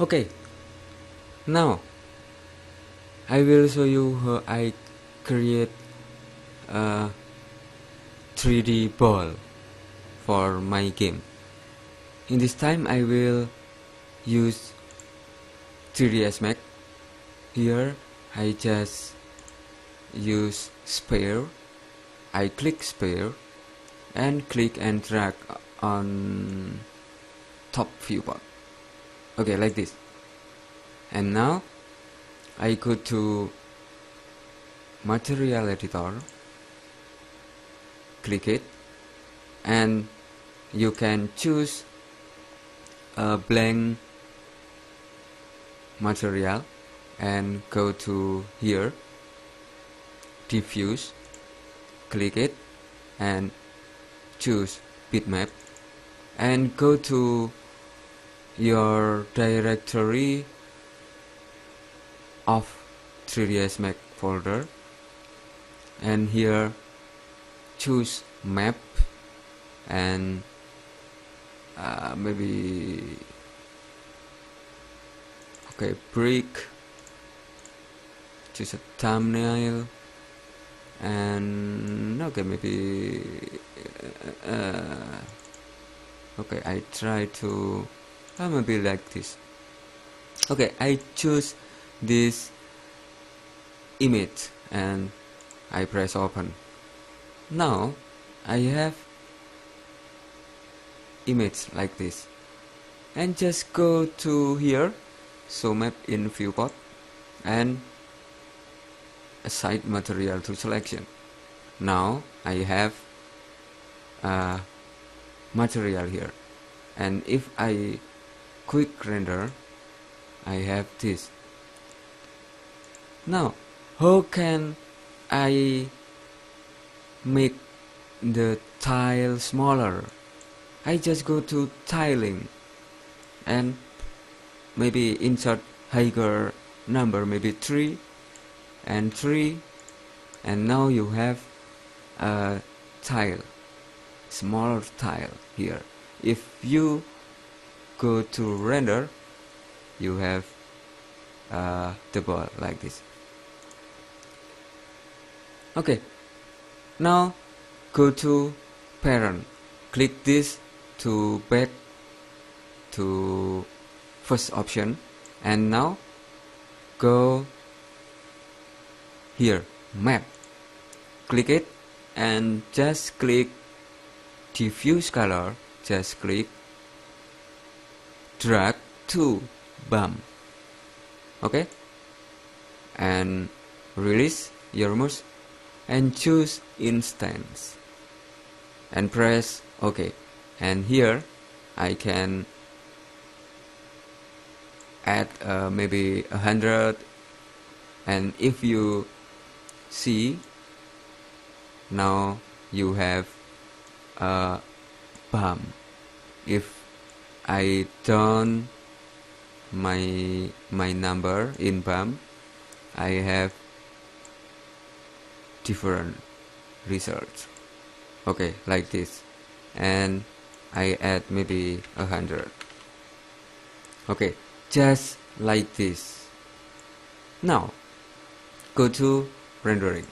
Okay, now I will show you how I create a 3D ball for my game. In this time I will use 3DsMax. Here I just use sphere. I click sphere and click and drag on top viewport. Okay, like this. And now I go to material editor, click it, and you can choose a blank material and go to here, diffuse, click it and choose bitmap and go to your directory of 3dsMax folder, and here choose map and maybe okay, brick, choose a thumbnail, and okay, maybe okay, I try to maybe like this. Okay, I choose this image and I press open. Now I have image like this, and just go to here, show map in viewport, and assign material to selection. Now I have material here, and if I quick render, I have this. Now how can I make the tile smaller? I just go to tiling and maybe insert higher number, maybe 3 and 3, and now you have a tile, smaller tile here. If you go to render, you have the ball like this. Okay, now go to parent, click this to back to first option, and now go here, map, click it and just click diffuse color, just click, drag to bump. Okay, and release your mouse and choose instance and press OK. And here I can add maybe 100, and if you see, now you have a bump. If I turn my number in bump, I have different results. Okay, like this, and I add maybe 100. Okay, just like this. Now go to rendering,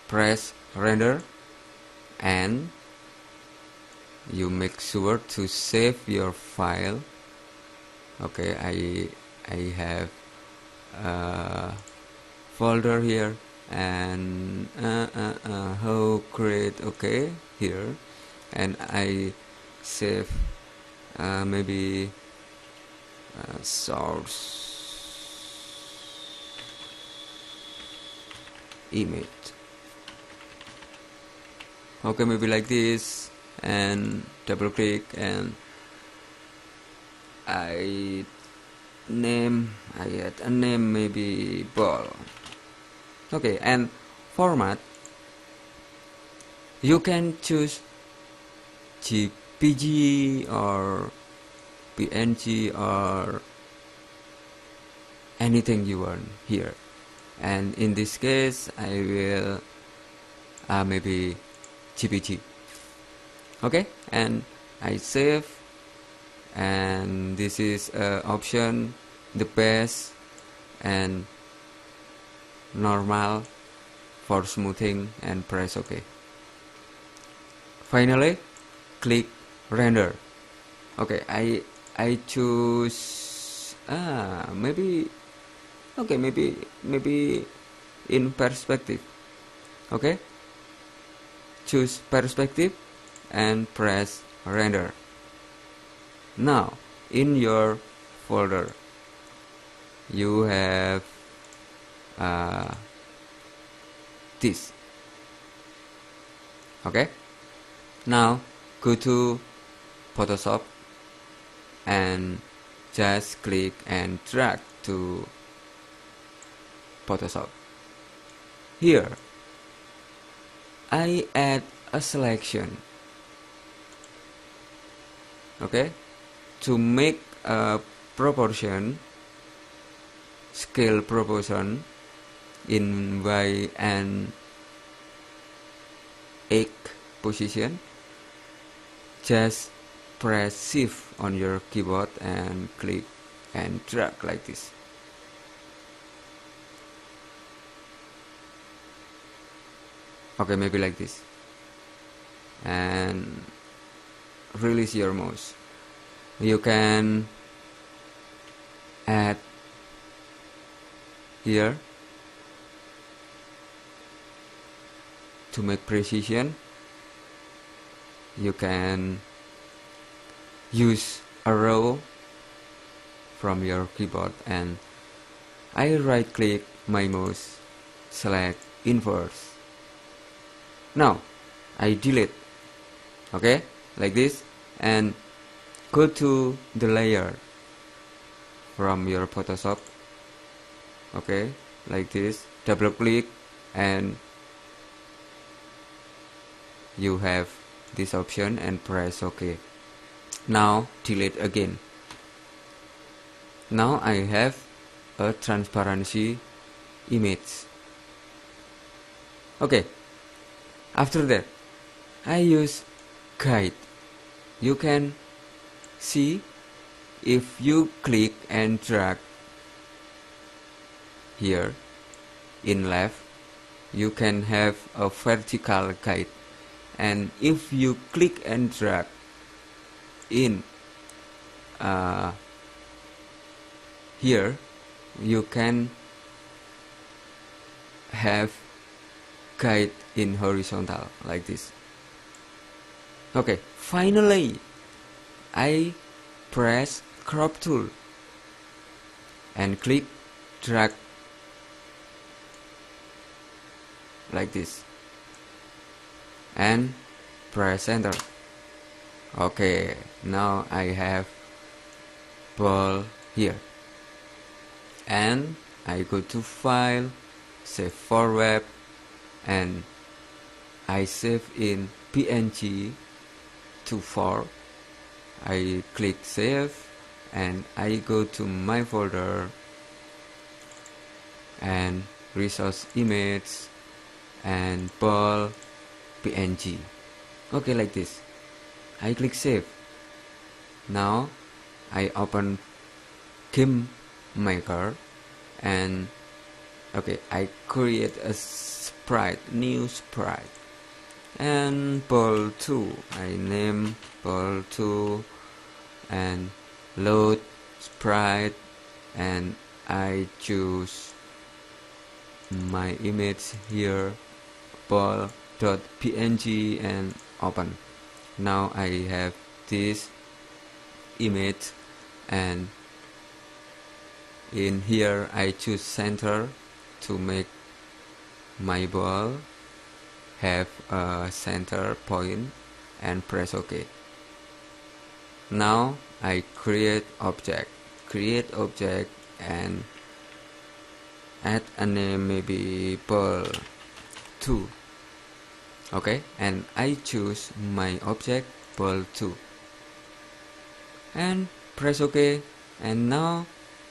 press render, and you make sure to save your file. Okay, I have a folder here, and how create, okay, here, and I save maybe source image. Okay, maybe like this, and double click, and I add a name, maybe ball. Okay, and format, you can choose JPG or PNG or anything you want here, and in this case I will maybe JPG. Okay, and I save, and this is option, the best and normal for smoothing, and press OK. Finally, click render. Okay, I choose maybe in perspective. Okay, choose perspective and press render. Now in your folder you have this. Okay, now go to Photoshop and just click and drag to Photoshop. Here I add a selection, okay, to make a proportion, scale proportion in Y and X position. Just press Shift on your keyboard and click and drag like this. Okay, maybe like this, and release your mouse. You can add here to make precision. You can use arrow from your keyboard, and I right click my mouse, select inverse. Now I delete, okay, like this, and go to the layer from your Photoshop, okay, like this, double click, and you have this option and press OK. Now delete again. Now I have a transparency image. Okay, after that I use guide. You can see if you click and drag here in left, you can have a vertical guide, and if you click and drag in here, you can have guide in horizontal like this. Okay, finally I press crop tool and click drag like this and press enter. Okay, now I have ball here, and I go to file, save for web, and I save in PNG to 4. I click save and I go to my folder and resource image and ball PNG. Okay, like this. I click save. Now I open game maker and okay, I create a sprite, new sprite, and ball 2. I name ball 2 and load sprite, and I choose my image here, ball.png, and open. Now I have this image, and in here I choose center to make my ball have a center point and press OK. Now I create object and add a name, maybe ball 2. Okay, and I choose my object ball 2 and press OK. And now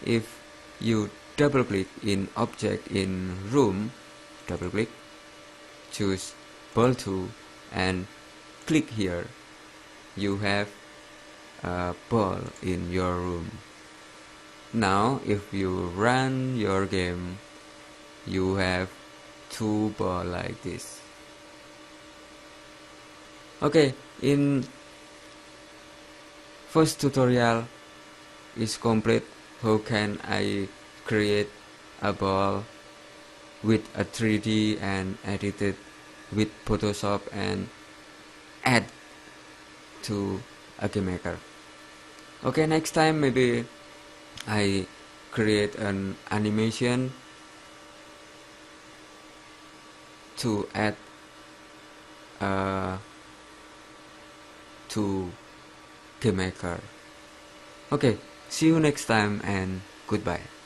if you double click in object in room, double click, choose ball 2 and click here, you have a ball in your room. Now if you run your game, you have 2 balls like this. Okay, in first tutorial is complete. How can I create a ball with a 3D and edit it with Photoshop and add to a game maker. Okay, next time maybe I create an animation to add to game maker. Okay, see you next time and goodbye.